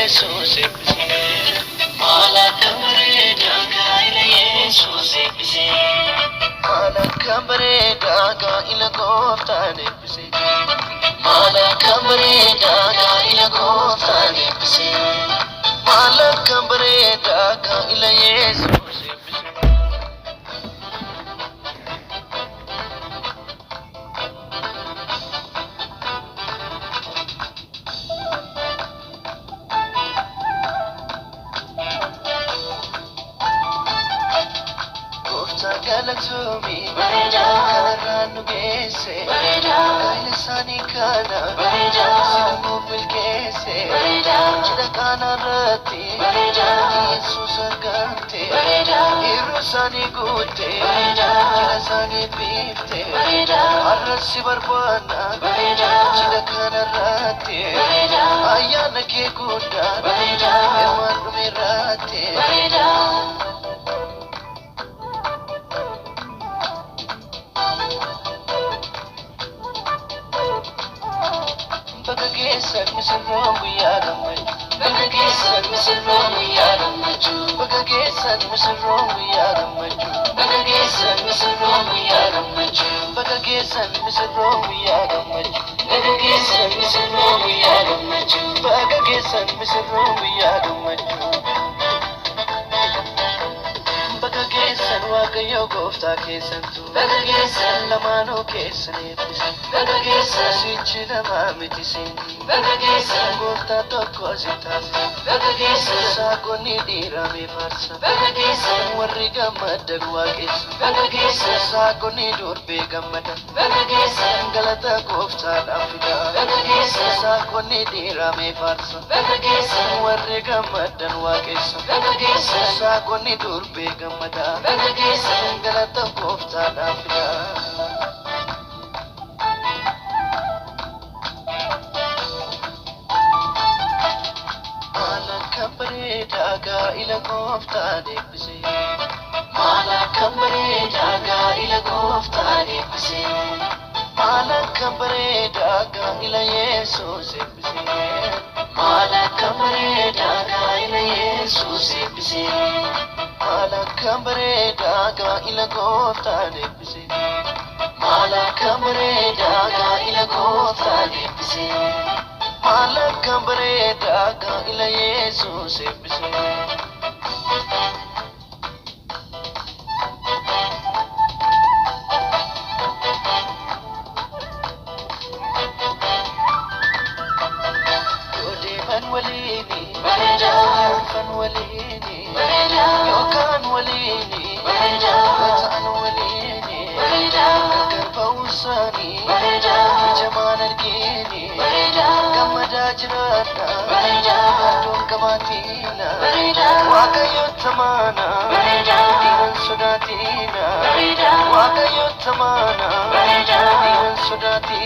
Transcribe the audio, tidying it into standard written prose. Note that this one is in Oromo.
Yesus ebbise Malaka bareeda gaa'ila Yesus ebbise Malaka bareeda gaa'ila gooftaan ebbise Malaka bareeda gaa'ila gooftaan ebbise Malaka bareeda gaa'ila Yesus ebbise Galatomi Karanu gese Kaile sani kana Simu bilkese Chida kana rati Jesus agante Iru sani gute Chida sani bifte Arrasi barbana Chida kana rati Ayana ke kuda Eman mirate Bagagesan misirrong guyyaadamay Bagagesan misirrong guyyaadamay Bagagesan misirrong guyyaadamay Bagagesan misirrong guyyaadamay Bagagesan misirrong guyyaadamay Bagagesan misirrong guyyaadamay Bagagesan misirrong guyyaadamay Bagagesan waaqayyo gooftaa keessantu Bagagesan lamaanuu keessan eebbisan Bagagesan sichi namaa mitisin Bagagesan gooftaa tokko si taasisan Bagagesan saaqonni dhiiramee faarsan Bagagesan warri gammadan waaqessan Bagagesan saaqonni durbee gammadan Bagagesan galata gooftaadhaaf fidaa Bagagesan saaqonni dhiiramee faarsan Bagagesan warri gammadan waaqessan Bagagesan saaqonni durbee gammadan Bagagesan galata gooftaadhaaf fidaa Malaka bareeda gaa'ila gooftaan eebbise Malaka bareeda gaa'ila gooftaan eebbise Malaka bareeda gaa'ila Yesus eebbise Malaka bareeda gaa'ila Yesus eebbise Malaka bareeda gaa'ila gooftaan eebbise Malaka bareeda gaa'ila gooftaan eebbise Malaka bareeda gaa'ila Yesus eebbise Yodeeman waliini Yoofan waliini Yookaan waliini Gataan waliini Gargar ba'uusaanii Ijamaan argiini Gammadaa jiraadha Addoon qabaatiina Waaqayyo tamaana Dhiiran sodaatiina Waaqayyo tamaana Dhiiran sodaatiina